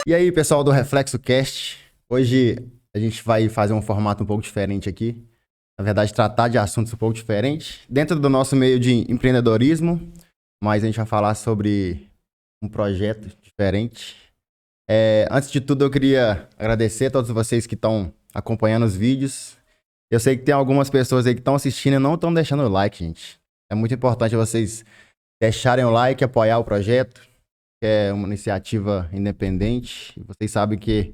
E aí, pessoal do Reflexo Cast, hoje a gente vai fazer um formato um pouco diferente aqui. Na verdade, tratar de assuntos um pouco diferentes, dentro do nosso meio de empreendedorismo, mas a gente vai falar sobre um projeto diferente. Antes de tudo, eu queria agradecer a todos vocês que estão acompanhando os vídeos. Eu sei que tem algumas pessoas aí que estão assistindo e não estão deixando o like, gente. É muito importante vocês deixarem o like, apoiar o projeto, que é uma iniciativa independente. Vocês sabem que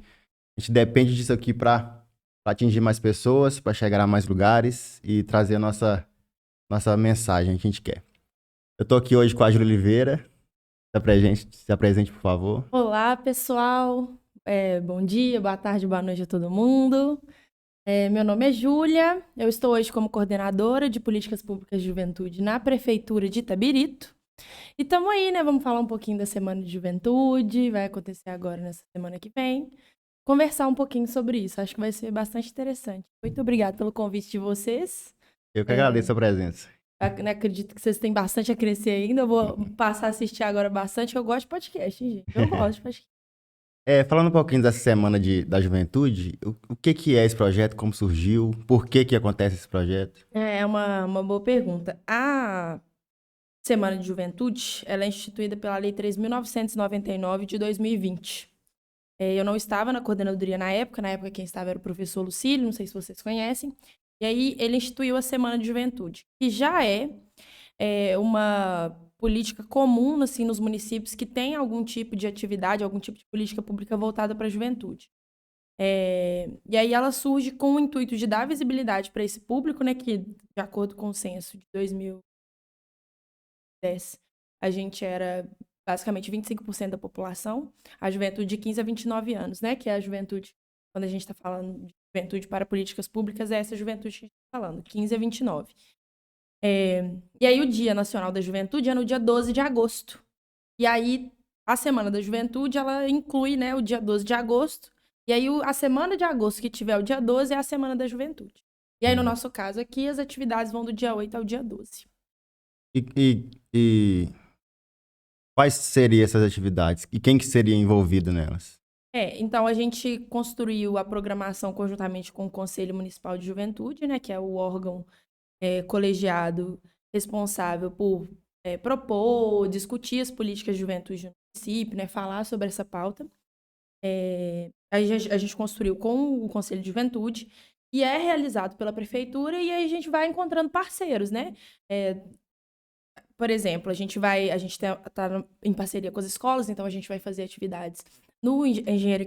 a gente depende disso aqui para atingir mais pessoas, para chegar a mais lugares e trazer a nossa mensagem que a gente quer. Eu tô aqui hoje com a Júlia Oliveira. Se apresente, por favor. Olá, pessoal. Bom dia, boa tarde, boa noite a todo mundo. Meu nome é Júlia, eu estou hoje como coordenadora de Políticas Públicas de Juventude na Prefeitura de Itabirito. E estamos aí, né? Vamos falar um pouquinho da Semana de Juventude, vai acontecer agora nessa semana que vem. Conversar um pouquinho sobre isso, acho que vai ser bastante interessante. Muito obrigada pelo convite de vocês. Eu que agradeço a presença. Acredito que vocês têm bastante a crescer ainda, eu vou passar a assistir agora bastante, que eu gosto de podcast, hein, gente? Eu gosto de podcast. Falando um pouquinho dessa Semana da Juventude, o que é esse projeto, como surgiu, por que acontece esse projeto? É uma boa pergunta. A Semana de Juventude, ela é instituída pela Lei 3.999 de 2020. Eu não estava na coordenadoria na época quem estava era o professor Lucílio, não sei se vocês conhecem. E aí ele instituiu a Semana de Juventude, que já é uma política comum assim, nos municípios que têm algum tipo de atividade, algum tipo de política pública voltada para a juventude. E aí ela surge com o intuito de dar visibilidade para esse público, né, que, de acordo com o censo de 2010, a gente era basicamente 25% da população, a juventude de 15 a 29 anos, né, que é a juventude, quando a gente está falando de juventude para políticas públicas, é essa juventude que a gente está falando, 15 a 29. E aí o Dia Nacional da Juventude é no dia 12 de agosto. E aí a Semana da Juventude, ela inclui, né, o dia 12 de agosto. E aí a semana de agosto que tiver o dia 12 é a Semana da Juventude. E aí, no nosso caso aqui, as atividades vão do dia 8 ao dia 12. E quais seriam essas atividades? E quem que seria envolvido nelas? Então a gente construiu a programação conjuntamente com o Conselho Municipal de Juventude, né, que é o órgão colegiado responsável por propor, discutir as políticas de juventude no município, né, falar sobre essa pauta. A gente construiu com o Conselho de Juventude e é realizado pela prefeitura e aí a gente vai encontrando parceiros, né? Por exemplo, a gente tá em parceria com as escolas, então a gente vai fazer atividades no engenheiro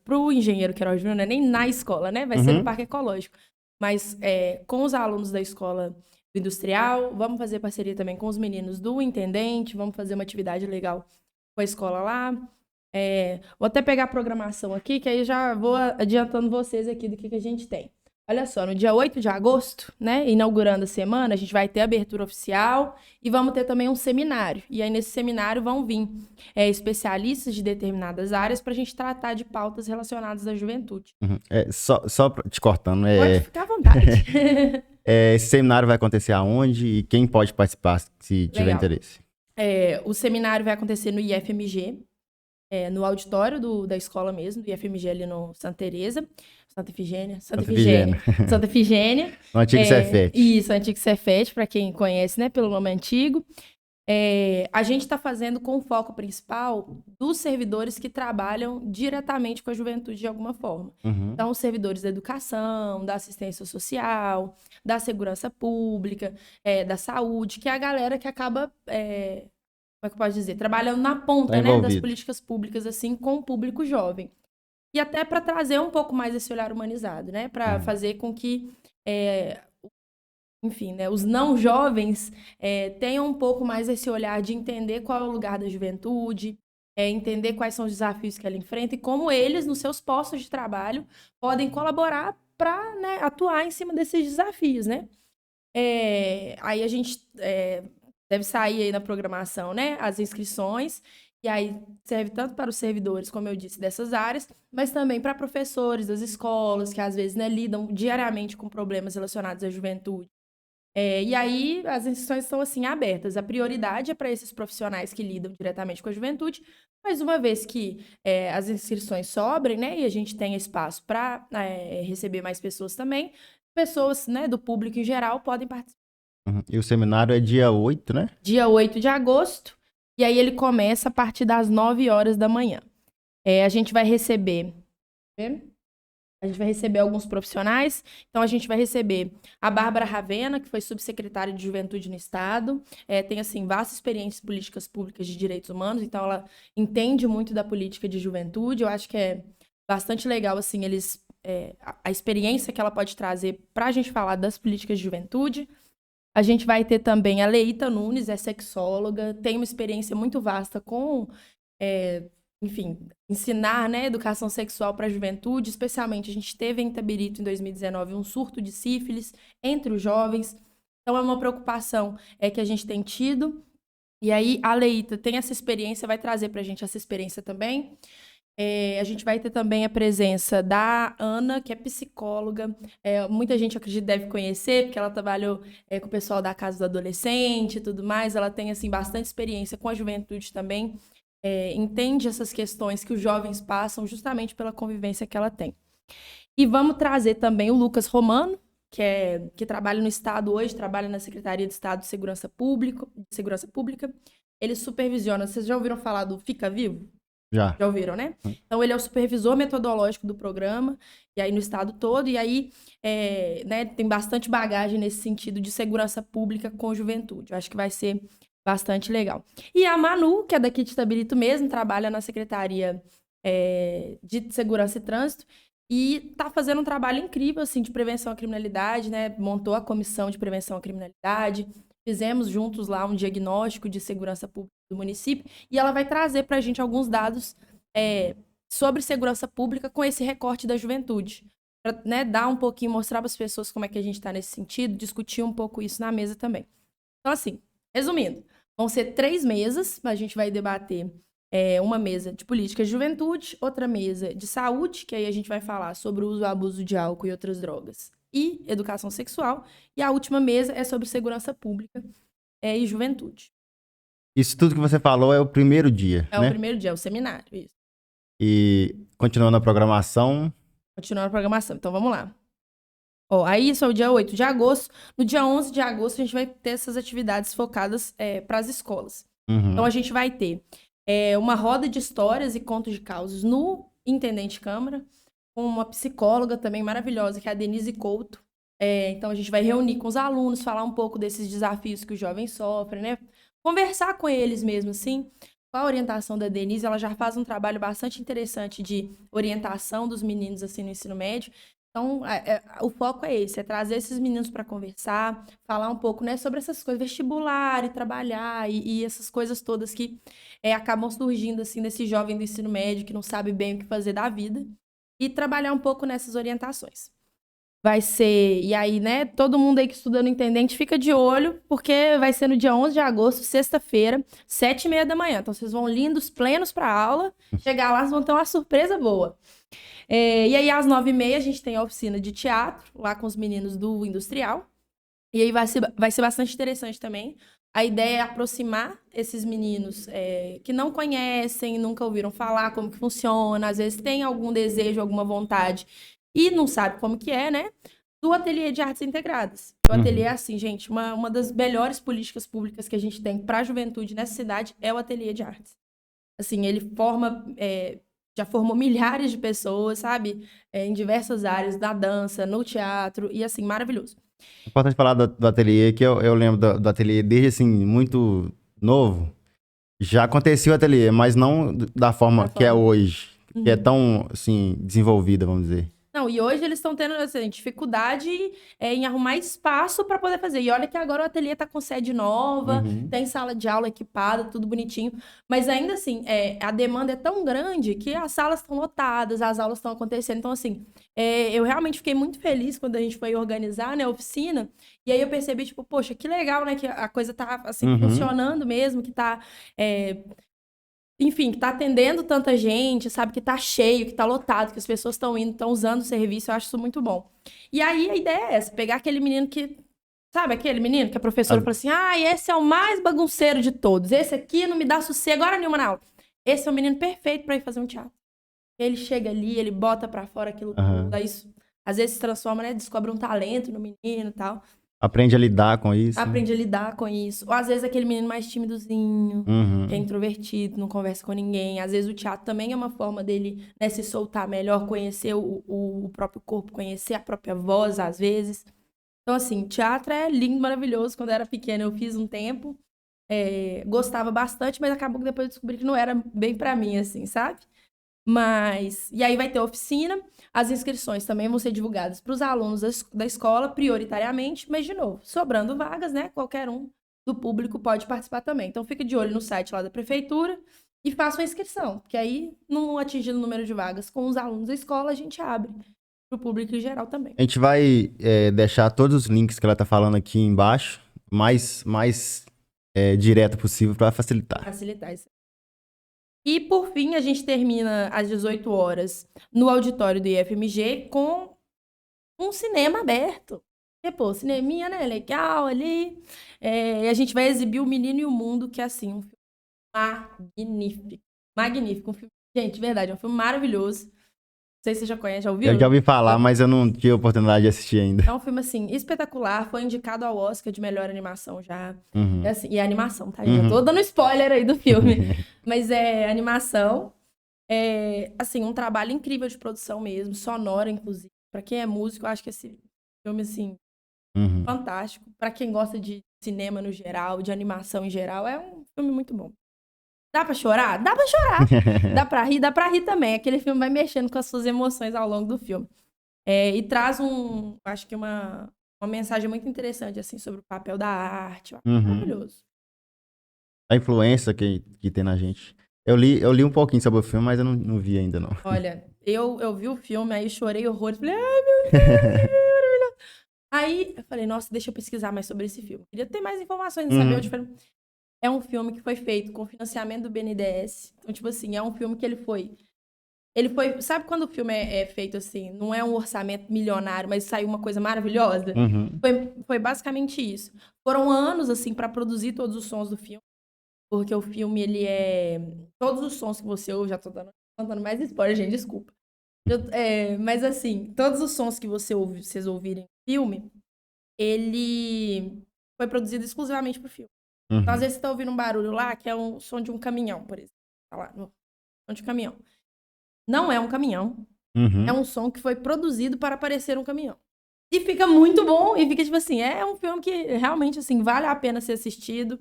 pro engenheiro Queiroz Júnior, não é nem na escola, né? Vai ser no Parque Ecológico. Mas com os alunos da escola do Industrial, vamos fazer parceria também com os meninos do Intendente, vamos fazer uma atividade legal com a escola lá. Vou até pegar a programação aqui, que aí já vou adiantando vocês aqui do que a gente tem. Olha só, no dia 8 de agosto, né, inaugurando a semana, a gente vai ter a abertura oficial e vamos ter também um seminário. E aí, nesse seminário, vão vir especialistas de determinadas áreas para a gente tratar de pautas relacionadas à juventude. Só te cortando. Pode ficar à vontade. Esse seminário vai acontecer aonde e quem pode participar se tiver Legal. interesse? O seminário vai acontecer no IFMG, no auditório da escola mesmo, do IFMG ali no Santa Efigênia. No antigo Cefet. Isso, antigo Cefet, para quem conhece, né, pelo nome antigo. A gente está fazendo com o foco principal dos servidores que trabalham diretamente com a juventude de alguma forma. Então, os servidores da educação, da assistência social, da segurança pública, da saúde, que é a galera que acaba... como é que eu posso dizer? Trabalhando na ponta, né, das políticas públicas, assim, com o público jovem. E até para trazer um pouco mais esse olhar humanizado, né? Para fazer com que, enfim, né, os não jovens tenham um pouco mais esse olhar de entender qual é o lugar da juventude, entender quais são os desafios que ela enfrenta e como eles, nos seus postos de trabalho, podem colaborar para, né, atuar em cima desses desafios, né? Aí a gente... deve sair aí na programação, né, as inscrições, e aí serve tanto para os servidores, como eu disse, dessas áreas, mas também para professores das escolas, que às vezes, né, lidam diariamente com problemas relacionados à juventude. E aí, as inscrições estão, assim, abertas. A prioridade é para esses profissionais que lidam diretamente com a juventude, mas uma vez que as inscrições sobrem, né, e a gente tem espaço para receber mais pessoas também, pessoas, né, do público em geral podem participar. E o seminário é dia 8, né? Dia 8 de agosto, e aí ele começa a partir das 9 horas da manhã. A gente vai receber... A gente vai receber alguns profissionais. Então, a gente vai receber a Bárbara Ravena, que foi subsecretária de Juventude no Estado. Tem, assim, vasta experiência em políticas públicas de direitos humanos. Então, ela entende muito da política de juventude. Eu acho que é bastante legal, assim, a experiência que ela pode trazer para a gente falar das políticas de juventude. A gente vai ter também a Leita Nunes, é sexóloga, tem uma experiência muito vasta com... enfim, ensinar, né, educação sexual para a juventude, especialmente a gente teve em Itabirito, em 2019, um surto de sífilis entre os jovens. Então, é uma preocupação que a gente tem tido. E aí, a Leita tem essa experiência, vai trazer para a gente essa experiência também. A gente vai ter também a presença da Ana, que é psicóloga. Muita gente, acredito, deve conhecer, porque ela trabalhou com o pessoal da Casa do Adolescente e tudo mais. Ela tem, assim, bastante experiência com a juventude também. Entende essas questões que os jovens passam justamente pela convivência que ela tem. E vamos trazer também o Lucas Romano, que trabalha no Estado hoje, trabalha na Secretaria de Estado de Segurança Pública. Ele supervisiona. Vocês já ouviram falar do Fica Vivo? Já. Já ouviram, né? Então, ele é o supervisor metodológico do programa, e aí no estado todo, e aí né, tem bastante bagagem nesse sentido de segurança pública com juventude. Eu acho que vai ser bastante legal. E a Manu, que é daqui de Itabirito mesmo, trabalha na Secretaria de Segurança e Trânsito, e está fazendo um trabalho incrível, assim, de prevenção à criminalidade, né? Montou a comissão de prevenção à criminalidade, fizemos juntos lá um diagnóstico de segurança pública do município, e ela vai trazer para a gente alguns dados sobre segurança pública com esse recorte da juventude. Para, né, dar um pouquinho, mostrar para as pessoas como é que a gente está nesse sentido, discutir um pouco isso na mesa também. Então, assim, resumindo, vão ser 3 mesas, a gente vai debater uma mesa de política de juventude, outra mesa de saúde, que aí a gente vai falar sobre o uso e abuso de álcool e outras drogas, e educação sexual, e a última mesa é sobre segurança pública e juventude. Isso tudo que você falou é o primeiro dia, né? O primeiro dia, é o seminário, isso. E continuando a programação... Continuando a programação, então vamos lá. Aí isso é o dia 8 de agosto. No dia 11 de agosto, a gente vai ter essas atividades focadas para as escolas. Então, a gente vai ter uma roda de histórias e contos de causos no Intendente Câmara, com uma psicóloga também maravilhosa, que é a Denise Couto. Então, a gente vai reunir com os alunos, falar um pouco desses desafios que os jovens sofrem, né? Conversar com eles mesmo, assim. Com a orientação da Denise, ela já faz um trabalho bastante interessante de orientação dos meninos, assim, no ensino médio. Então, o foco é esse, é trazer esses meninos para conversar, falar um pouco, né, sobre essas coisas, vestibular e trabalhar e essas coisas todas que acabam surgindo, assim, desse jovem do ensino médio que não sabe bem o que fazer da vida, e trabalhar um pouco nessas orientações. Vai ser, e aí, né, todo mundo aí que estuda no Intendente fica de olho, porque vai ser no dia 11 de agosto, sexta-feira, 7h30 da manhã. Então, vocês vão lindos, plenos para a aula, chegar lá, vocês vão ter uma surpresa boa. E aí, às 9h30, a gente tem a oficina de teatro, lá com os meninos do Industrial. E aí vai ser bastante interessante também. A ideia é aproximar esses meninos que não conhecem, nunca ouviram falar como que funciona, às vezes tem algum desejo, alguma vontade e não sabe como que é, né? Do Ateliê de Artes Integradas. O Ateliê é assim, gente, uma das melhores políticas públicas que a gente tem para a juventude nessa cidade é o Ateliê de Artes. Assim, ele forma... já formou milhares de pessoas, sabe? Em diversas áreas, na dança, no teatro, e assim, maravilhoso. É importante falar do ateliê, que eu lembro do ateliê desde, assim, muito novo. Já acontecia o ateliê, mas não da forma que é hoje, que é tão, assim, desenvolvida, vamos dizer. Não, e hoje eles estão tendo assim, dificuldade em arrumar espaço para poder fazer. E olha que agora o ateliê está com sede nova, tem sala de aula equipada, tudo bonitinho. Mas ainda assim, a demanda é tão grande que as salas estão lotadas, as aulas estão acontecendo. Então, assim, eu realmente fiquei muito feliz quando a gente foi organizar, né, a oficina. E aí eu percebi, tipo, poxa, que legal, né, que a coisa tá, assim, funcionando mesmo, que tá... enfim, que tá atendendo tanta gente, sabe? Que tá cheio, que tá lotado, que as pessoas estão indo, estão usando o serviço. Eu acho isso muito bom. E aí, a ideia é essa, pegar aquele menino que Sabe aquele menino que a professora falou assim, esse é o mais bagunceiro de todos. Esse aqui não me dá sossego hora nenhuma na aula. Esse é o menino perfeito pra ir fazer um teatro. Ele chega ali, ele bota pra fora aquilo tudo. Aí, às vezes se transforma, né? Descobre um talento no menino e tal. Aprende a lidar com isso. Aprende a lidar com isso. Ou às vezes aquele menino mais timidozinho, que é introvertido, não conversa com ninguém. Às vezes o teatro também é uma forma dele, né, se soltar melhor, conhecer o próprio corpo, conhecer a própria voz, às vezes. Então, assim, teatro é lindo, maravilhoso. Quando eu era pequena, eu fiz um tempo. Gostava bastante, mas acabou que depois eu descobri que não era bem pra mim, assim, sabe? E aí vai ter oficina. As inscrições também vão ser divulgadas para os alunos da escola, prioritariamente, mas, de novo, sobrando vagas, né? Qualquer um do público pode participar também. Então, fica de olho no site lá da prefeitura e faça a inscrição, porque aí, não atingindo o número de vagas com os alunos da escola, a gente abre para o público em geral também. A gente vai deixar todos os links que ela tá falando aqui embaixo, mais direto possível para facilitar. Facilitar isso. E, por fim, a gente termina às 18 horas no auditório do IFMG com um cinema aberto. Porque, pô, cineminha, né? Legal ali. A gente vai exibir O Menino e o Mundo, que é, assim, um filme magnífico. Magnífico. Um filme, gente, de verdade, é um filme maravilhoso. Não sei se você já conhece, já ouviu? Eu já ouvi falar, mas eu não tive a oportunidade de assistir ainda. É um filme, assim, espetacular. Foi indicado ao Oscar de melhor animação já. Assim, e é animação, tá? Já tô dando spoiler aí do filme. Mas é animação. Assim, um trabalho incrível de produção mesmo. Sonora, inclusive. Pra quem é músico, eu acho que esse filme, assim, fantástico. Pra quem gosta de cinema no geral, de animação em geral, é um filme muito bom. Dá pra chorar? Dá pra chorar. Dá pra rir também. Aquele filme vai mexendo com as suas emoções ao longo do filme. E traz acho que uma mensagem muito interessante, assim, sobre o papel da arte. Maravilhoso. A influência que tem na gente. Eu li um pouquinho sobre o filme, mas eu não vi ainda, não. Olha, eu vi o filme, aí chorei horrores. Falei, ai, meu Deus. Aí eu falei, nossa, deixa eu pesquisar mais sobre esse filme. Queria ter mais informações, saber onde foi. É um filme que foi feito com financiamento do BNDES. Então, tipo assim, é um filme que ele foi... Sabe quando o filme é feito assim? Não é um orçamento milionário, mas saiu uma coisa maravilhosa? Foi basicamente isso. Foram anos, assim, pra produzir todos os sons do filme. Porque o filme, ele é... Todos os sons que você ouve... Já tô dando mais spoiler, gente, desculpa. Mas, assim, todos os sons que vocês ouvirem no filme, ele foi produzido exclusivamente pro filme. Então, às vezes, você tá ouvindo um barulho lá, que é um som de um caminhão, por exemplo. Tá lá, som de um caminhão. Não é um caminhão. É um som que foi produzido para parecer um caminhão. E fica muito bom. E fica, tipo assim, é um filme que realmente, assim, vale a pena ser assistido.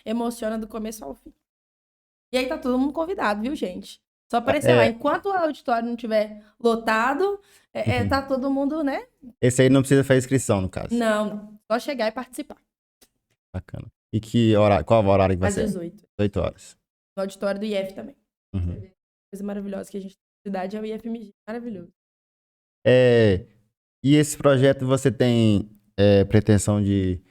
Emociona do começo ao fim. E aí tá todo mundo convidado, viu, gente? Só aparecer lá. Enquanto o auditório não tiver lotado, tá todo mundo, né? Esse aí não precisa fazer inscrição, no caso. Não. Só chegar e participar. Bacana. E qual o horário que vai ser? Às 18. 18 horas. No auditório do IF também. Coisa maravilhosa que a gente tem na cidade é o IFMG. Maravilhoso. E esse projeto você tem pretensão de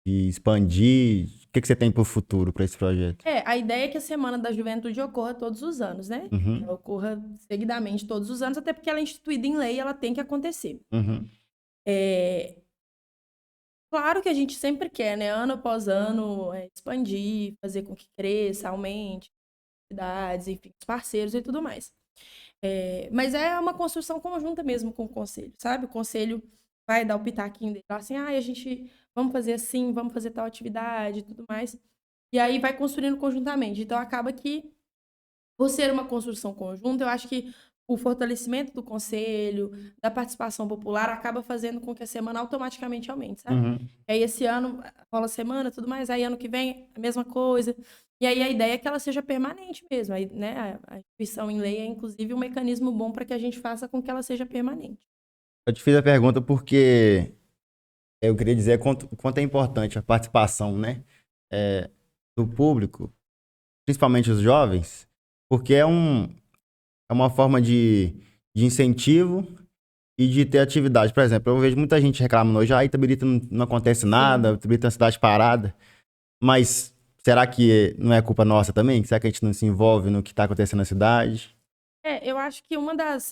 expandir? O que você tem para o futuro para esse projeto? A ideia é que a Semana da Juventude ocorra todos os anos, né? Ela ocorra seguidamente todos os anos, até porque ela é instituída em lei, ela tem que acontecer. Claro que a gente sempre quer, né? Ano após ano, expandir, fazer com que cresça, aumente, atividades, enfim, os parceiros e tudo mais. Mas é uma construção conjunta mesmo com o conselho, sabe? O conselho vai dar o pitaquinho dele, assim, a gente, vamos fazer assim, vamos fazer tal atividade e tudo mais. E aí vai construindo conjuntamente. Então, acaba que, por ser uma construção conjunta, eu acho que o fortalecimento do conselho, da participação popular, acaba fazendo com que a semana automaticamente aumente, sabe? E aí, esse ano, rola a semana, tudo mais. Aí, ano que vem, a mesma coisa. E aí, a ideia é que ela seja permanente mesmo. Aí, né, a instituição em lei é, inclusive, um mecanismo bom para que a gente faça com que ela seja permanente. Eu te fiz a pergunta porque eu queria dizer quanto é importante a participação, né, do público, principalmente os jovens, porque é uma forma de incentivo e de ter atividade. Por exemplo, eu vejo muita gente reclamando hoje, Itabirito não acontece nada, Itabirito é uma cidade parada, mas será que não é culpa nossa também? Será que a gente não se envolve no que está acontecendo na cidade? Eu acho que um dos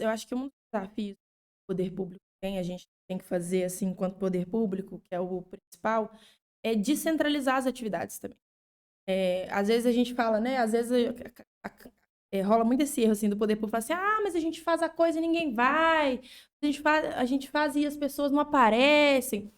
desafios que o poder público tem, a gente tem que fazer, assim, enquanto poder público, que é o principal, é descentralizar as atividades também. Às vezes a gente fala, né? Às vezes rola muito esse erro, assim, do poder público, falar assim, mas a gente faz a coisa e ninguém vai, a gente faz e as pessoas não aparecem.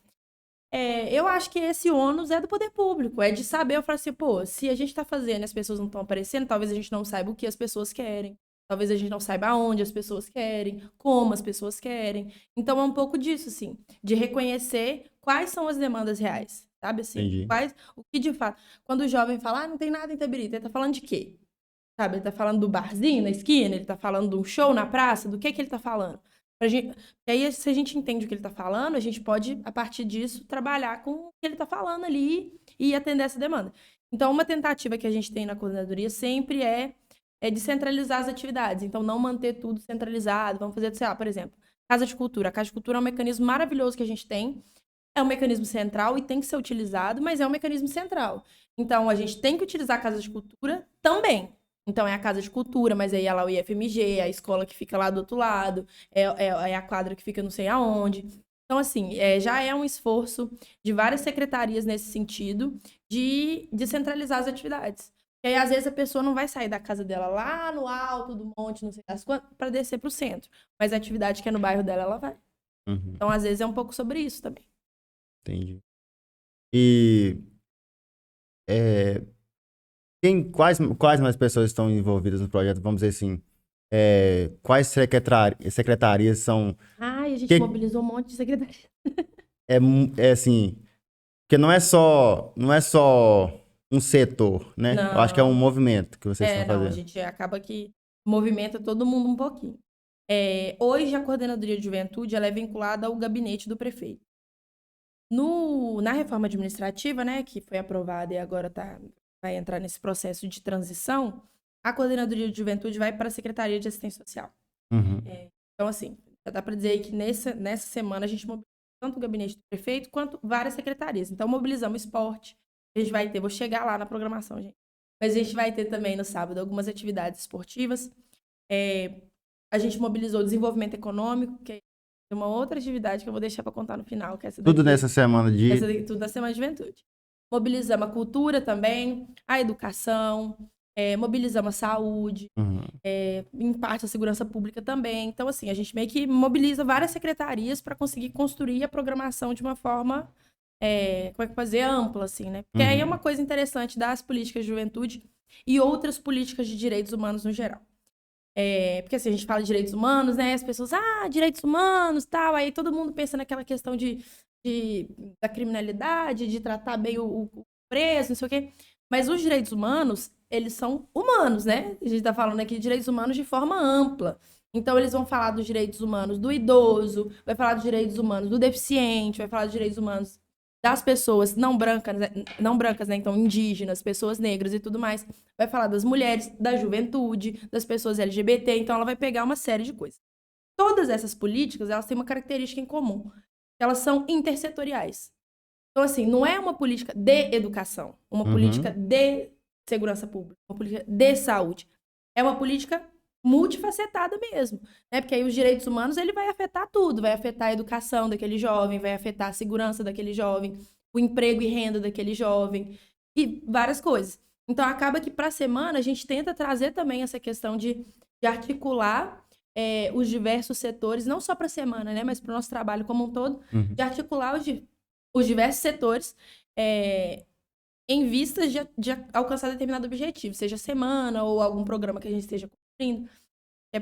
Eu acho que esse ônus é do poder público, é de saber, eu falo assim, pô, se a gente tá fazendo e as pessoas não estão aparecendo, talvez a gente não saiba o que as pessoas querem, talvez a gente não saiba aonde as pessoas querem, como as pessoas querem. Então é um pouco disso, assim, de reconhecer quais são as demandas reais, sabe, assim, Entendi. o que de fato, quando o jovem fala, não tem nada em Itabirito, ele tá falando de quê? Sabe, ele tá falando do barzinho na esquina, ele tá falando de um show na praça, do que ele tá falando? E aí, se a gente entende o que ele tá falando, a gente pode, a partir disso, trabalhar com o que ele tá falando ali e atender essa demanda. Então, uma tentativa que a gente tem na coordenadoria sempre é descentralizar as atividades. Então, não manter tudo centralizado. Vamos fazer, sei lá, por exemplo, Casa de Cultura. A Casa de Cultura é um mecanismo maravilhoso que a gente tem. É um mecanismo central e tem que ser utilizado, mas é um mecanismo central. Então, a gente tem que utilizar a Casa de Cultura também. Então, é a Casa de Cultura, mas aí é lá o IFMG, é a escola que fica lá do outro lado, é a quadra que fica não sei aonde. Então, assim, já é um esforço de várias secretarias nesse sentido de descentralizar as atividades. E aí, às vezes, a pessoa não vai sair da casa dela lá no alto do monte, não sei das quantas, para descer para o centro. Mas a atividade que é no bairro dela, ela vai. Uhum. Então, às vezes, é um pouco sobre isso também. Entendi. E quais mais pessoas estão envolvidas no projeto? Vamos dizer assim, quais secretarias são... Ai, a gente Que, mobilizou um monte de secretaria. é assim, porque não é só um setor, né? Eu acho que é um Não, movimento que vocês estão não, a fazendo. gente acaba que movimenta todo mundo um pouquinho. Hoje, a Coordenadoria de Juventude ela é vinculada ao gabinete do prefeito. Na reforma administrativa, né, que foi aprovada e agora vai entrar nesse processo de transição, a Coordenadoria de Juventude vai para a Secretaria de Assistência Social. Uhum. Então, assim, já dá para dizer aí que nessa semana a gente mobilizou tanto o gabinete do prefeito quanto várias secretarias. Então, mobilizamos esporte. A gente vai ter, vou chegar lá na programação, gente. Mas a gente vai ter também no sábado algumas atividades esportivas. A gente mobilizou o desenvolvimento econômico, que é uma outra atividade que eu vou deixar para contar no final, que é essa daqui. Tudo nessa semana Essa daqui, tudo da Semana de Juventude. Mobilizamos a cultura também, a educação, mobilizamos a saúde, Uhum. em parte a segurança pública também. Então, assim, a gente meio que mobiliza várias secretarias para conseguir construir a programação de uma forma, como é que fazer, ampla, assim, né? Porque aí é uma coisa interessante das políticas de juventude e outras políticas de direitos humanos no geral. Porque assim, a gente fala de direitos humanos, né? As pessoas, direitos humanos, tal. Aí todo mundo pensa naquela questão da criminalidade, de tratar bem o preso, não sei o quê. Mas os direitos humanos, eles são humanos, né? A gente tá falando aqui de direitos humanos de forma ampla. Então, eles vão falar dos direitos humanos do idoso, vai falar dos direitos humanos do deficiente, vai falar dos direitos humanos das pessoas não brancas, né? Então, indígenas, pessoas negras e tudo mais. Vai falar das mulheres, da juventude, das pessoas LGBT. Então, ela vai pegar uma série de coisas. Todas essas políticas, elas têm uma característica em comum. Elas são intersetoriais. Então, assim, não é uma política de educação, uma política de segurança pública, uma política de saúde. É uma política multifacetada mesmo, né? Porque aí os direitos humanos, ele vai afetar tudo, vai afetar a educação daquele jovem, vai afetar a segurança daquele jovem, o emprego e renda daquele jovem e várias coisas. Então, acaba que para a semana a gente tenta trazer também essa questão de articular os diversos setores, não só para a semana, né? Mas para o nosso trabalho como um todo, de articular os diversos setores em vistas de alcançar determinado objetivo, seja semana ou algum programa que a gente esteja cumprindo.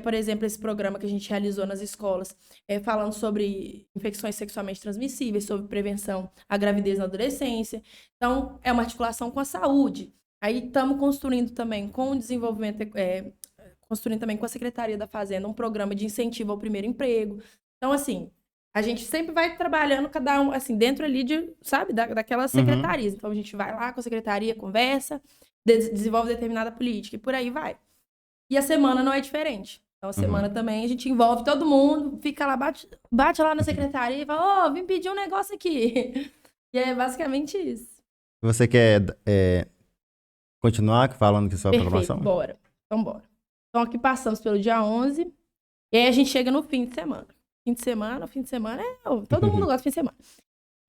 Por exemplo, esse programa que a gente realizou nas escolas, falando sobre infecções sexualmente transmissíveis, sobre prevenção à gravidez na adolescência. Então, é uma articulação com a saúde. Aí estamos construindo também com o desenvolvimento, construindo também com a Secretaria da Fazenda um programa de incentivo ao primeiro emprego. Então, assim, a gente sempre vai trabalhando cada um, assim, dentro ali daquelas secretarias. Então, a gente vai lá com a secretaria, conversa, desenvolve determinada política e por aí vai. E a semana não é diferente. Então, a semana também a gente envolve todo mundo, fica lá, bate lá na secretaria e fala, vim pedir um negócio aqui. E é basicamente isso. Você quer continuar falando que sua programação? Perfeito, bora. Então, bora. Então, aqui passamos pelo dia 11 e aí a gente chega no fim de semana. Fim de semana, todo mundo gosta de fim de semana.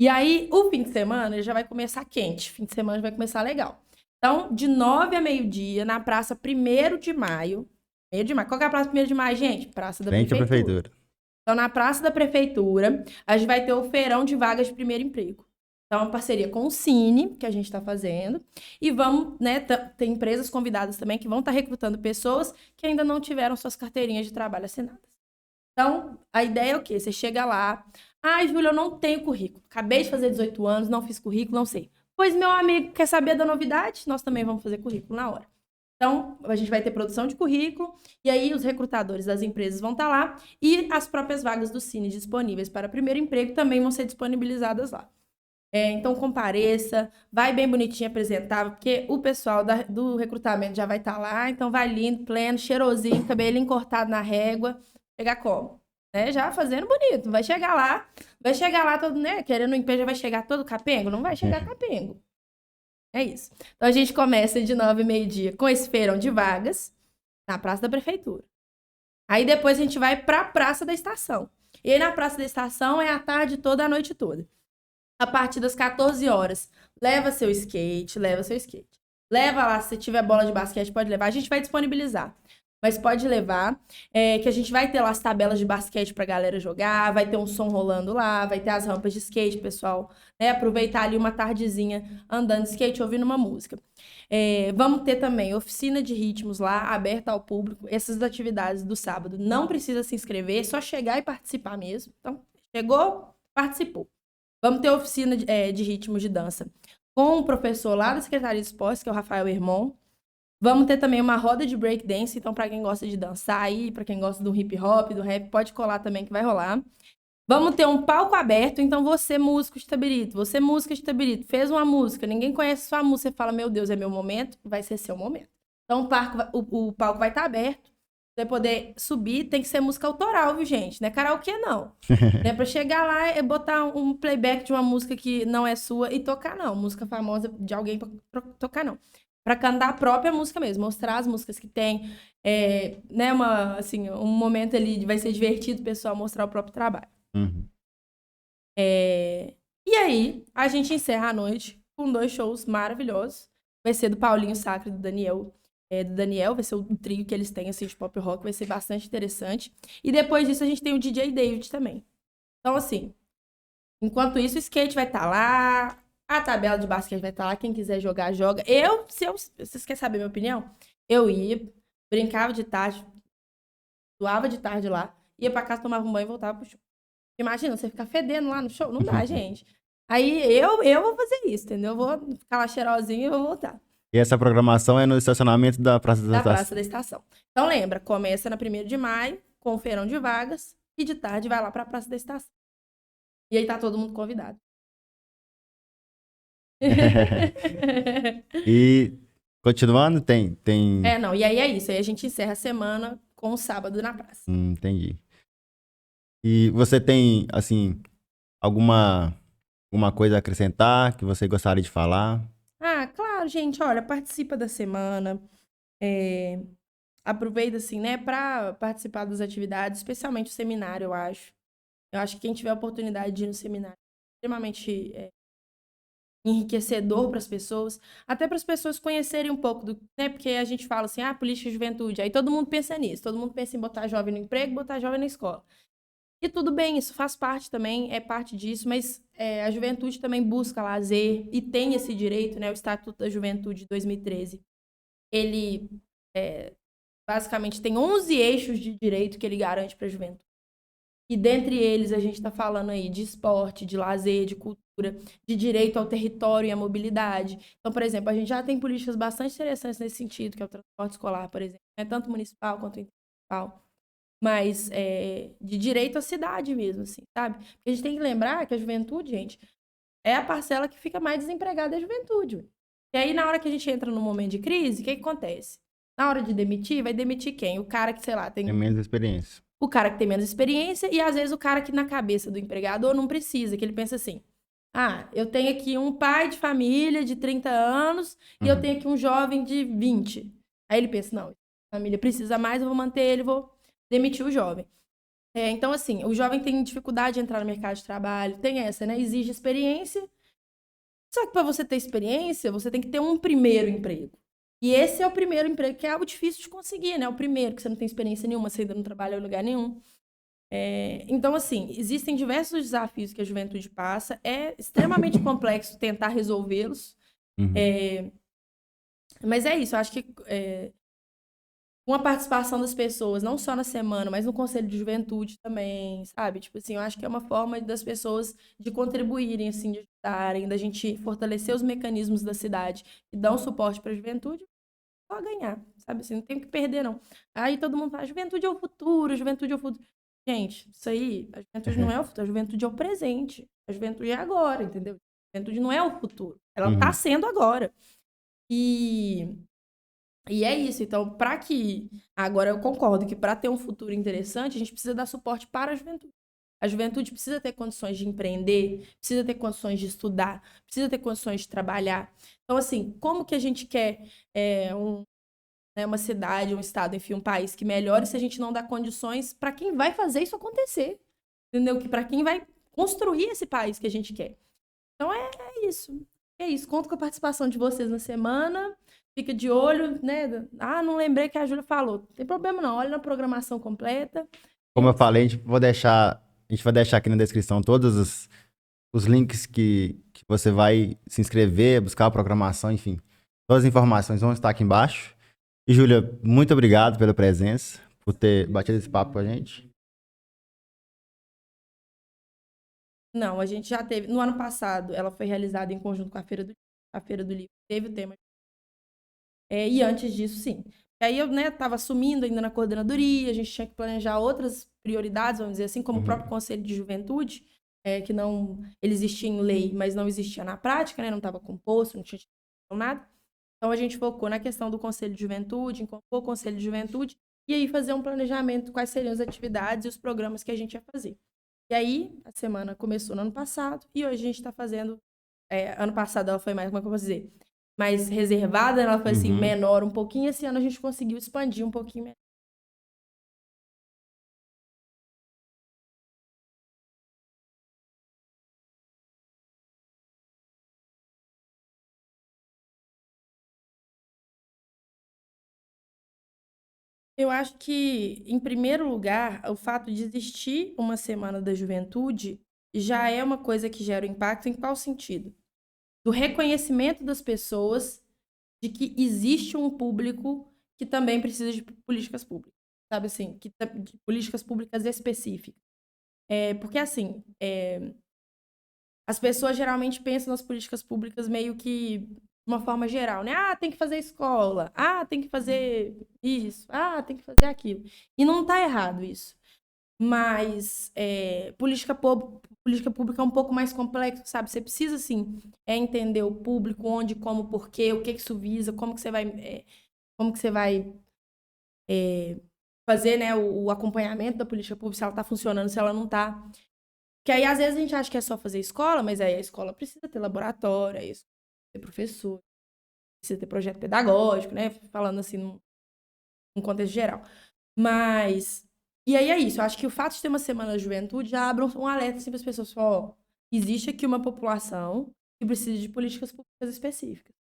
E aí, o fim de semana, ele já vai começar quente. Fim de semana já vai começar legal. Então, de 9 a meio-dia, na Praça 1º de Maio. 1º de Maio. Qual que é a Praça 1º de Maio, gente? Praça da Frente à Prefeitura. prefeitura. Então, na Praça da Prefeitura, a gente vai ter o feirão de vagas de primeiro emprego. Então, é uma parceria com o Cine, que a gente está fazendo. E vamos, né, tem empresas convidadas também que vão estar recrutando pessoas que ainda não tiveram suas carteirinhas de trabalho assinadas. Então, a ideia é o quê? Você chega lá, Júlia, eu não tenho currículo. Acabei de fazer 18 anos, não fiz currículo, não sei. Pois, meu amigo, quer saber da novidade? Nós também vamos fazer currículo na hora. Então, a gente vai ter produção de currículo, e aí os recrutadores das empresas vão estar lá, e as próprias vagas do Cine disponíveis para primeiro emprego também vão ser disponibilizadas lá. Então, compareça, vai bem bonitinho, apresentável, porque o pessoal do recrutamento já vai estar lá, então vai lindo, pleno, cheirosinho, cabelinho cortado na régua, chegar como? Já fazendo bonito, vai chegar lá todo, né, querendo um emprego, já vai chegar todo capengo? Não vai chegar capengo. É isso. Então, a gente começa de 9 a meio-dia com esse feirão de vagas na Praça da Prefeitura. Aí, depois, a gente vai para a Praça da Estação. E aí, na Praça da Estação, é a tarde toda, a noite toda. A partir das 14 horas, leva seu skate. Leva lá, se tiver bola de basquete, pode levar. A gente vai disponibilizar, mas pode levar, que a gente vai ter lá as tabelas de basquete pra galera jogar, vai ter um som rolando lá, vai ter as rampas de skate, pessoal, né? Aproveitar ali uma tardezinha andando de skate, ouvindo uma música. Vamos ter também oficina de ritmos lá, aberta ao público. Essas atividades do sábado não precisa se inscrever, é só chegar e participar mesmo. Então, chegou, participou. Vamos ter oficina de ritmos de dança com o professor lá da Secretaria de Esportes, que é o Rafael Hermon. Vamos ter também uma roda de breakdance, então para quem gosta de dançar aí, para quem gosta do hip hop, do rap, pode colar também que vai rolar. Vamos ter um palco aberto, então você, músico de Itabirito, fez uma música, ninguém conhece sua música, você fala, meu Deus, é meu momento, vai ser seu momento. Então o palco vai estar aberto, você poder subir, tem que ser música autoral, viu, gente? Não é karaokê, não. Não é pra chegar lá e botar um playback de uma música que não é sua e tocar, não. Música famosa de alguém pra tocar, não. Pra cantar a própria música mesmo, mostrar as músicas que tem, né, um momento ali vai ser divertido o pessoal mostrar o próprio trabalho. Uhum. E aí, a gente encerra a noite com 2 shows maravilhosos. Vai ser do Paulinho Sacre e do Daniel. Vai ser o trio que eles têm, assim, de pop rock, vai ser bastante interessante. E depois disso, a gente tem o DJ David também. Então, assim, enquanto isso, o skate vai estar lá, a tabela de basquete vai estar lá, quem quiser jogar, joga. Vocês querem saber a minha opinião? Eu ia, brincava de tarde, suava de tarde lá, ia pra casa, tomava um banho e voltava pro show. Imagina, você ficar fedendo lá no show? Não dá, gente. Aí eu vou fazer isso, entendeu? Eu vou ficar lá cheirosinha e vou voltar. E essa programação é no estacionamento da Praça da Estação? Da Praça da Estação. Então, lembra, começa na 1º de maio, com o feirão de vagas, e de tarde vai lá pra Praça da Estação. E aí tá todo mundo convidado. E, continuando, tem... Não, e aí é isso. Aí a gente encerra a semana com o sábado na praça. Entendi. E você tem, assim, alguma coisa a acrescentar que você gostaria de falar? Claro, gente. Olha, participa da semana. Aproveita, assim, né, pra participar das atividades, especialmente o seminário, eu acho. Eu acho que quem tiver a oportunidade de ir no seminário é extremamente enriquecedor para as pessoas, até para as pessoas conhecerem um pouco do, né, porque a gente fala assim, política de juventude, aí todo mundo pensa nisso, todo mundo pensa em botar jovem no emprego, botar jovem na escola. E tudo bem, isso faz parte também, é parte disso, mas a juventude também busca lazer e tem esse direito, né, o Estatuto da Juventude de 2013. Ele basicamente tem 11 eixos de direito que ele garante para a juventude. E dentre eles a gente está falando aí de esporte, de lazer, de cultura, de direito ao território e à mobilidade. Então, por exemplo, a gente já tem políticas bastante interessantes nesse sentido, que é o transporte escolar, por exemplo, né? Tanto municipal quanto intermunicipal, mas de direito à cidade mesmo, assim, sabe? Porque a gente tem que lembrar que a juventude, gente, é a parcela que fica mais desempregada, é a juventude. E aí, na hora que a gente entra num momento de crise, o que acontece? Na hora de demitir, vai demitir quem? O cara que, sei lá, tem menos experiência. O cara que tem menos experiência e, às vezes, o cara que na cabeça do empregador não precisa, que ele pensa assim, eu tenho aqui um pai de família de 30 anos e eu tenho aqui um jovem de 20. Aí ele pensa, não, a família precisa mais, eu vou manter ele, vou demitir o jovem. Então, assim, o jovem tem dificuldade de entrar no mercado de trabalho, tem essa, né? Exige experiência. Só que para você ter experiência, você tem que ter um primeiro emprego. E esse é o primeiro emprego, que é algo difícil de conseguir, né? O primeiro, que você não tem experiência nenhuma, você ainda não trabalha em lugar nenhum. Então, assim, existem diversos desafios que a juventude passa. É extremamente complexo tentar resolvê-los. Uhum. Mas é isso, eu acho que com a participação das pessoas, não só na semana, mas no Conselho de Juventude também, sabe? Tipo assim, eu acho que é uma forma das pessoas de contribuírem, assim, de ajudarem, da gente fortalecer os mecanismos da cidade que dão suporte para a juventude, só ganhar, sabe? Assim, não tem o que perder, não. Aí todo mundo fala, juventude é o futuro, juventude é o futuro. Gente, isso aí, a juventude não é o futuro, a juventude é o presente. A juventude é agora, entendeu? A juventude não é o futuro. Ela tá Uhum. sendo agora. E é isso. Então, para que. Agora, eu concordo que para ter um futuro interessante, a gente precisa dar suporte para a juventude. A juventude precisa ter condições de empreender, precisa ter condições de estudar, precisa ter condições de trabalhar. Então, assim, como que a gente quer né, uma cidade, um estado, enfim, um país que melhore se a gente não dá condições para quem vai fazer isso acontecer? Entendeu? Que para quem vai construir esse país que a gente quer. Então, é isso. É isso. Conto com a participação de vocês na semana. Fica de olho, né? Ah, não lembrei que a Júlia falou. Não tem problema não. Olha na programação completa. É Como eu isso. falei, a gente vai deixar aqui na descrição todos os links que você vai se inscrever, buscar a programação, enfim. Todas as informações vão estar aqui embaixo. E, Júlia, muito obrigado pela presença, por ter batido esse papo com a gente. Não, a gente já teve. No ano passado, ela foi realizada em conjunto com a Feira do Livro. Teve o tema. E antes disso, sim. E aí eu, né, tava assumindo ainda na coordenadoria, a gente tinha que planejar outras prioridades, vamos dizer assim, como o próprio Uhum. Conselho de Juventude, que não. Ele existia em lei, mas não existia na prática, né? Não estava composto, não tinha nada. Então a gente focou na questão do Conselho de Juventude, incorporou o Conselho de Juventude, e aí fazer um planejamento, quais seriam as atividades e os programas que a gente ia fazer. E aí, a semana começou no ano passado, e hoje a gente está fazendo. Ano passado ela foi mais, como é que eu posso dizer? Mais reservada, ela foi assim, Uhum. menor um pouquinho. Esse ano a gente conseguiu expandir um pouquinho. Eu acho que, em primeiro lugar, o fato de existir uma Semana da Juventude já é uma coisa que gera um impacto em qual sentido? Do reconhecimento das pessoas de que existe um público que também precisa de políticas públicas, sabe assim? De políticas públicas específicas. Porque, assim, as pessoas geralmente pensam nas políticas públicas meio que de uma forma geral, né? Ah, tem que fazer escola. Ah, tem que fazer isso. Ah, tem que fazer aquilo. E não tá errado isso. Mas política pública é um pouco mais complexo, sabe? Você precisa, assim, entender o público, onde, como, porquê, o que que isso visa, como que você vai fazer, né, o acompanhamento da política pública, se ela tá funcionando, se ela não tá. Que aí, às vezes, a gente acha que é só fazer escola, mas aí a escola precisa ter laboratório, aí precisa ter professor, precisa ter projeto pedagógico, né? Falando assim, num contexto geral. Mas. E aí é isso. Eu acho que o fato de ter uma semana da juventude já abre um alerta assim, para as pessoas. Ó, existe aqui uma população que precisa de políticas públicas específicas,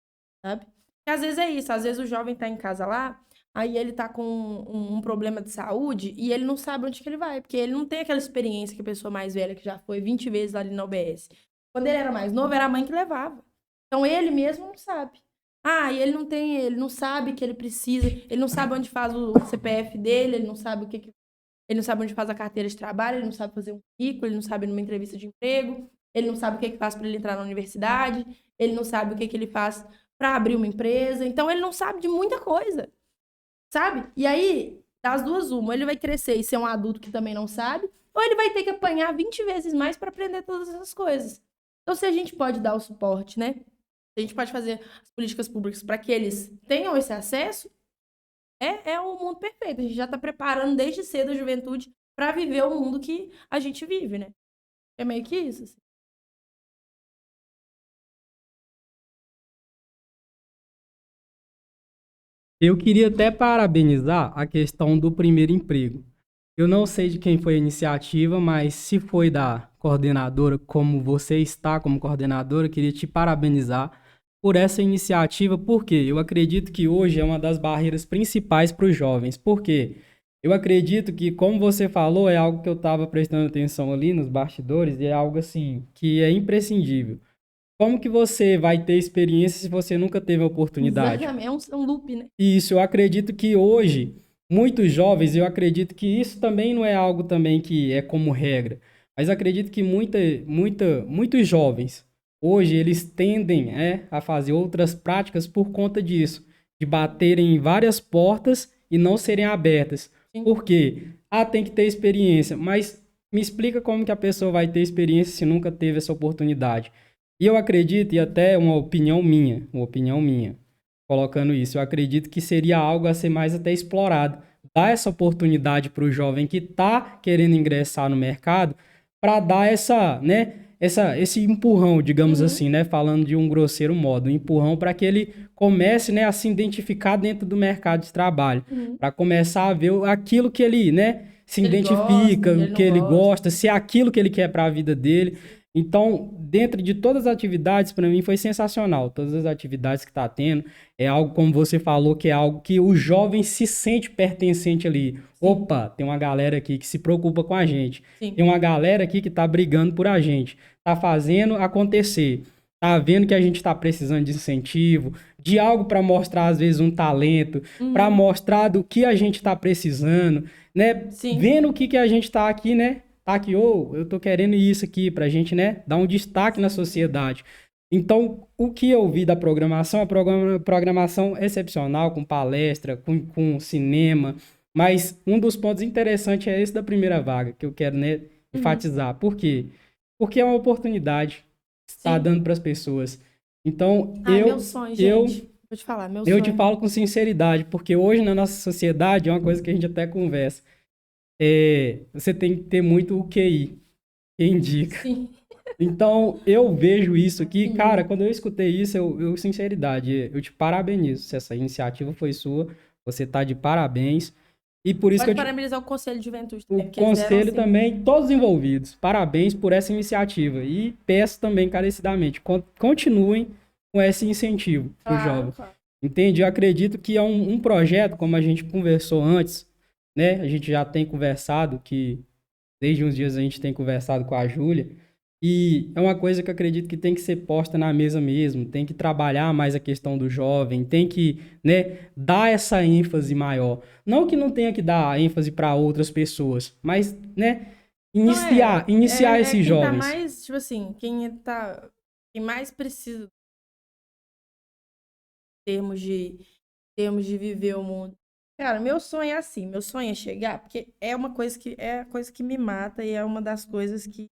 sabe? E às vezes é isso. Às vezes o jovem tá em casa lá, aí ele tá com um problema de saúde e ele não sabe onde que ele vai, porque ele não tem aquela experiência que a pessoa mais velha, que já foi 20 vezes ali na UBS. Quando ele era mais novo, era a mãe que levava. Então ele mesmo não sabe. Ah, e ele não sabe que ele precisa, ele não sabe onde faz o CPF dele, ele não sabe ele não sabe onde faz a carteira de trabalho, ele não sabe fazer um currículo, ele não sabe numa entrevista de emprego, ele não sabe o que faz para ele entrar na universidade, ele não sabe o que ele faz para abrir uma empresa. Então ele não sabe de muita coisa, sabe? E aí, das duas, uma, ele vai crescer e ser um adulto que também não sabe, ou ele vai ter que apanhar 20 vezes mais para aprender todas essas coisas. Então, se a gente pode dar o suporte, né? Se a gente pode fazer as políticas públicas para que eles tenham esse acesso, é um mundo perfeito. A gente já está preparando desde cedo a juventude para viver o mundo que a gente vive, né? É meio que isso, assim. Eu queria até parabenizar a questão do primeiro emprego. Eu não sei de quem foi a iniciativa, mas se foi da coordenadora, como você está como coordenadora, eu queria te parabenizar por essa iniciativa, porque eu acredito que hoje é uma das barreiras principais para os jovens. Por quê? Eu acredito que, como você falou, é algo que eu estava prestando atenção ali nos bastidores e é algo assim que é imprescindível. Como que você vai ter experiência se você nunca teve a oportunidade? Exatamente, é um loop, né? Isso, eu acredito que hoje, muitos jovens, eu acredito que isso também não é algo também que é como regra, mas acredito que muitos jovens, hoje, eles tendem a fazer outras práticas por conta disso, de baterem em várias portas e não serem abertas. Sim. Por quê? Ah, tem que ter experiência, mas me explica como que a pessoa vai ter experiência se nunca teve essa oportunidade. E eu acredito, e até uma opinião minha, colocando isso. Eu acredito que seria algo a ser mais até explorado. Dar essa oportunidade para o jovem que está querendo ingressar no mercado, para dar esse empurrão, digamos assim, né? Falando de um grosseiro modo, um empurrão para que ele comece, né, a se identificar dentro do mercado de trabalho, para começar a ver aquilo que ele, né, se Ele identifica, gosta, o que ele gosta, se é aquilo que ele quer para a vida dele. Então, dentro de todas as atividades, para mim foi sensacional. Todas as atividades que está tendo, é algo, como você falou, que é algo que o jovem se sente pertencente ali. Sim. Opa, tem uma galera aqui que se preocupa com a gente. Sim. Tem uma galera aqui que está brigando por a gente. Está fazendo acontecer. Tá vendo que a gente está precisando de incentivo, de algo para mostrar, às vezes, um talento, para mostrar do que a gente está precisando, né? Sim. Vendo o que a gente está aqui, né? Tá aqui, eu tô querendo isso aqui pra gente, né, dar um destaque na sociedade. Então, o que eu vi da programação, a programação excepcional, com palestra, com cinema, mas um dos pontos interessantes é esse da primeira vaga, que eu quero, né, enfatizar. Por quê? Porque é uma oportunidade que está dando para as pessoas. Então, meu sonho, gente. Vou te falar, meu sonho. Eu te falo com sinceridade, porque hoje na nossa sociedade é uma coisa que a gente até conversa. Você tem que ter muito o QI, que indica. Sim. Então, eu vejo isso aqui, cara, quando eu escutei isso, sinceridade, eu te parabenizo. Se essa iniciativa foi sua, você tá de parabéns. E por isso Pode que parabenizar o Conselho de Juventude também. o Conselho também, todos envolvidos. Parabéns por essa iniciativa. E peço também encarecidamente, continuem com esse incentivo para o jovem. Claro. Entende? Eu acredito que é um projeto, como a gente conversou antes, né? A gente já tem conversado, que desde uns dias a gente tem conversado com a Júlia, e é uma coisa que eu acredito que tem que ser posta na mesa mesmo, tem que trabalhar mais a questão do jovem, tem que, né, dar essa ênfase maior. Não que não tenha que dar ênfase para outras pessoas, mas, né, iniciar esses quem jovens. Tá mais, tipo assim, quem mais precisa em termos de viver o mundo. Cara, meu sonho é assim, meu sonho é chegar, porque é uma coisa é a coisa que me mata e é uma das coisas que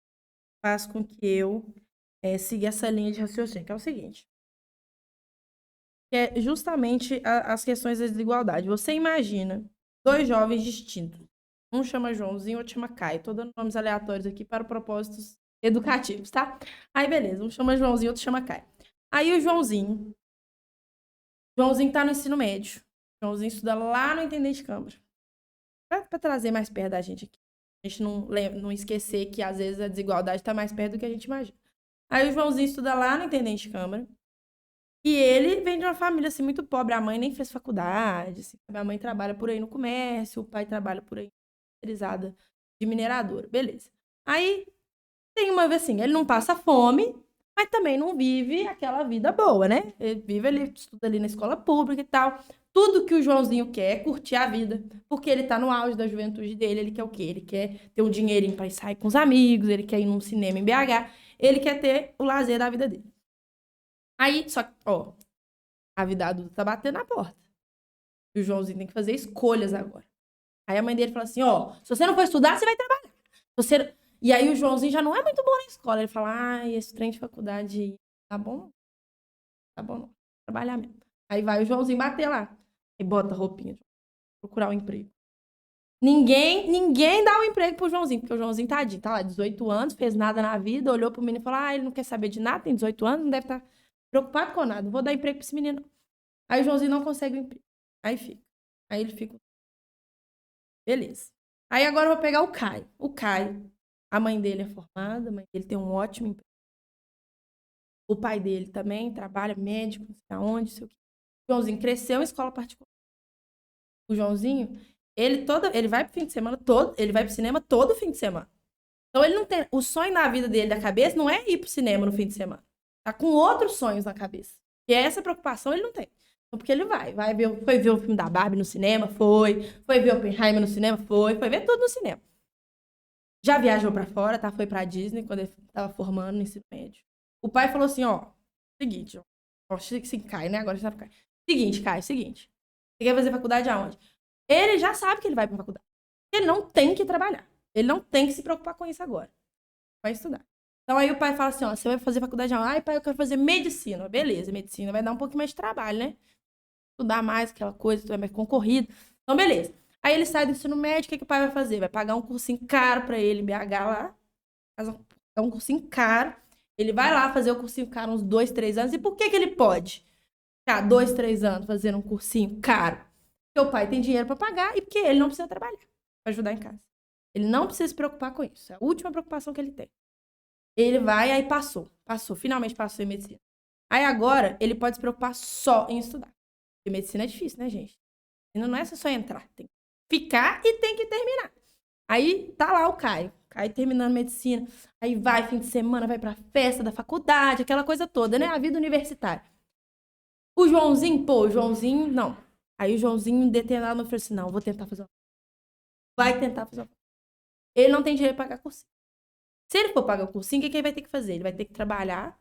faz com que eu siga essa linha de raciocínio, que é o seguinte. Que é justamente as questões da desigualdade. Você imagina dois jovens distintos. Um chama Joãozinho, outro chama Caio. Tô dando nomes aleatórios aqui para propósitos educativos, tá? Aí, beleza. Um chama Joãozinho, outro chama Caio. Aí o Joãozinho tá no ensino médio. O Joãozinho estuda lá no Intendente de Câmara. Pra trazer mais perto da gente aqui. A gente não esquecer que, às vezes, a desigualdade tá mais perto do que a gente imagina. Aí o Joãozinho estuda lá no Intendente de Câmara. E ele vem de uma família, assim, muito pobre. A mãe nem fez faculdade. Assim. A mãe trabalha por aí no comércio. O pai trabalha por aí terceirizada de mineradora. Beleza. Aí, tem uma vez assim, ele não passa fome, mas também não vive aquela vida boa, né? Ele estuda ali na escola pública e tal. Tudo que o Joãozinho quer é curtir a vida. Porque ele tá no auge da juventude dele. Ele quer o quê? Ele quer ter um dinheirinho pra ir sair com os amigos. Ele quer ir num cinema em BH. Ele quer ter o lazer da vida dele. Aí, só que, ó, a vida adulta tá batendo na porta. E o Joãozinho tem que fazer escolhas agora. Aí a mãe dele fala assim, ó, se você não for estudar, você vai trabalhar. E aí o Joãozinho já não é muito bom na escola. Ele fala, esse trem de faculdade tá bom? Tá bom não. Trabalhar mesmo. Aí vai o Joãozinho bater lá. E bota a roupinha. Procurar um emprego. Ninguém dá um emprego pro Joãozinho, porque o Joãozinho tadinho, tá lá, 18 anos, fez nada na vida, olhou pro menino e falou, ele não quer saber de nada, tem 18 anos, não deve estar preocupado com nada, não vou dar emprego pra esse menino. Aí o Joãozinho não consegue o emprego. Aí fica. Aí ele fica. Beleza. Aí agora eu vou pegar o Caio. O Caio, a mãe dele é formada, a mãe dele tem um ótimo emprego. O pai dele também trabalha, médico, não sei aonde, sei o quê. O Joãozinho cresceu em escola particular. O Joãozinho, ele vai pro fim de semana todo, ele vai pro cinema todo fim de semana. Então ele não tem, o sonho na vida dele da cabeça não é ir pro cinema no fim de semana. Tá com outros sonhos na cabeça. E essa preocupação ele não tem. Então, porque ele foi ver o filme da Barbie no cinema, foi ver Oppenheimer no cinema, foi ver tudo no cinema. Já viajou pra fora, tá? Foi pra Disney quando ele tava formando no ensino médio. O pai falou assim, ó, seguinte, ó, assim, Caio, né? Agora já sabe Caio. Seguinte, Caio, seguinte. Você quer fazer faculdade aonde? Ele já sabe que ele vai pra faculdade. Ele não tem que trabalhar. Ele não tem que se preocupar com isso agora. Vai estudar. Então aí o pai fala assim, ó, você vai fazer faculdade aonde? Ai, pai, eu quero fazer medicina. Beleza, medicina vai dar um pouquinho mais de trabalho, né? Estudar mais, aquela coisa, tudo é mais concorrido. Então, beleza. Aí ele sai do ensino médio, o que o pai vai fazer? Vai pagar um cursinho caro pra ele em BH lá. É um cursinho caro. Ele vai lá fazer o cursinho caro uns 2, 3 anos. E por que ele pode ficar 2, 3 anos fazendo um cursinho caro? Porque o pai tem dinheiro pra pagar e porque ele não precisa trabalhar pra ajudar em casa. Ele não precisa se preocupar com isso. É a última preocupação que ele tem. Ele vai, aí passou. Finalmente passou em medicina. Aí agora ele pode se preocupar só em estudar. Porque medicina é difícil, né, gente? Medicina não é só entrar. Tem que ficar e tem que terminar. Aí tá lá o Caio. Caio terminando medicina. Aí vai, fim de semana, vai pra festa da faculdade, aquela coisa toda, né? A vida universitária. O Joãozinho, não. Aí o Joãozinho, determinado, falou assim, não, vou tentar fazer uma... Vai tentar fazer uma... Ele não tem dinheiro pra pagar cursinho. Se ele for pagar o cursinho, o que ele vai ter que fazer? Ele vai ter que trabalhar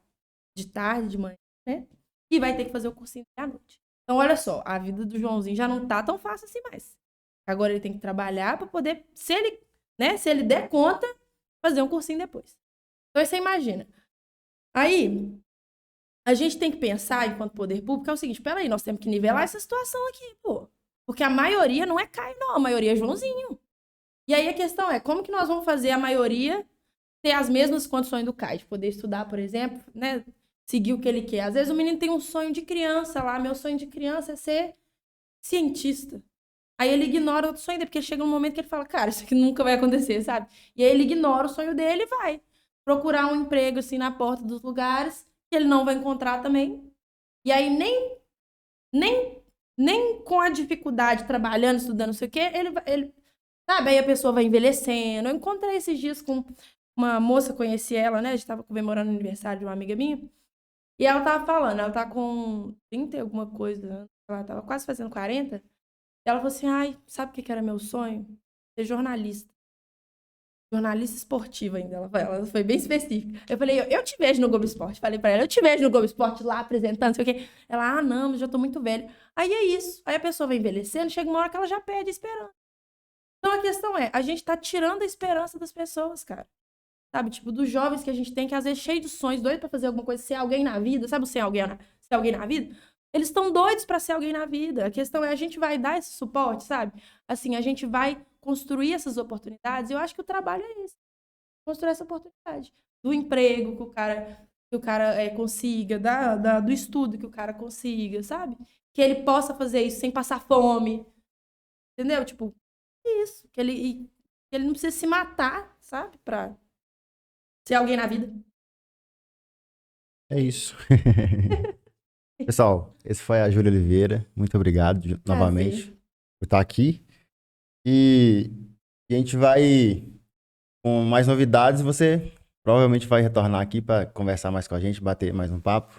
de tarde, de manhã, né? E vai ter que fazer o cursinho à noite. Então, olha só, a vida do Joãozinho já não tá tão fácil assim mais. Agora ele tem que trabalhar para poder, se ele der conta, fazer um cursinho depois. Então, você imagina. Aí, a gente tem que pensar, enquanto poder público, é o seguinte, peraí, nós temos que nivelar essa situação aqui, pô. Porque a maioria não é Caio, não. A maioria é Joãozinho. E aí a questão é, como que nós vamos fazer a maioria ter as mesmas condições do Caio? De poder estudar, por exemplo, né? Seguir o que ele quer. Às vezes o menino tem um sonho de criança lá. Meu sonho de criança é ser cientista. Aí ele ignora o sonho dele, porque chega um momento que ele fala, cara, isso aqui nunca vai acontecer, sabe? E aí ele ignora o sonho dele e vai procurar um emprego, assim, na porta dos lugares, que ele não vai encontrar também. E aí nem com a dificuldade, trabalhando, estudando, não sei o quê, ele sabe? Aí a pessoa vai envelhecendo. Eu encontrei esses dias com uma moça, conheci ela, né? A gente tava comemorando o aniversário de uma amiga minha. E ela tava falando, ela tá com 30 e alguma coisa, ela tava quase fazendo 40. E ela falou assim, ai, sabe o que era meu sonho? Ser jornalista. Jornalista esportiva ainda. Ela foi bem específica. Eu falei, eu te vejo no Globo Esporte. Falei pra ela, eu te vejo no Globo Esporte lá apresentando, não sei o quê. Ela, não, mas já tô muito velha. Aí é isso. Aí a pessoa vai envelhecendo, chega uma hora que ela já perde a esperança. Então a questão é, a gente tá tirando a esperança das pessoas, cara. Sabe, tipo, dos jovens que a gente tem, que às vezes cheio de sonhos, doido pra fazer alguma coisa, ser alguém na vida, sabe ser alguém na vida? Eles estão doidos pra ser alguém na vida. A questão é, a gente vai dar esse suporte, sabe? Assim, a gente vai construir essas oportunidades. E eu acho que o trabalho é esse. Construir essa oportunidade. Do emprego que o cara consiga, do estudo que o cara consiga, sabe? Que ele possa fazer isso sem passar fome. Entendeu? Tipo, isso. Que ele não precisa se matar, sabe? Pra ser alguém na vida. É isso. Pessoal, esse foi a Júlia Oliveira. Muito obrigado novamente por estar aqui. E a gente vai com mais novidades. Você provavelmente vai retornar aqui para conversar mais com a gente, bater mais um papo.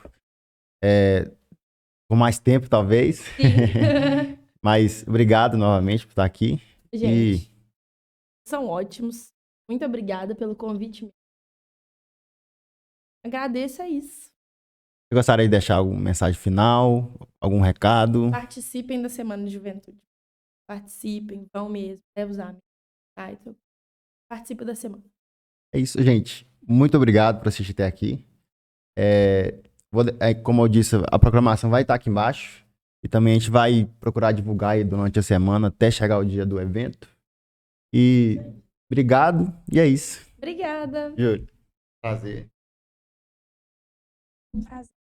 Com mais tempo, talvez. Mas obrigado novamente por estar aqui. Gente, são ótimos. Muito obrigada pelo convite. Agradeço, é isso. Você gostaria de deixar alguma mensagem final? Algum recado? Participem da Semana de Juventude. Participem, vão mesmo, leve os amigos. Tá? Então, participe da semana. É isso, gente. Muito obrigado por assistir até aqui. Como eu disse, a programação vai estar aqui embaixo. E também a gente vai procurar divulgar aí durante a semana até chegar o dia do evento. E obrigado. E é isso. Obrigada. Júlio, prazer. Prazer.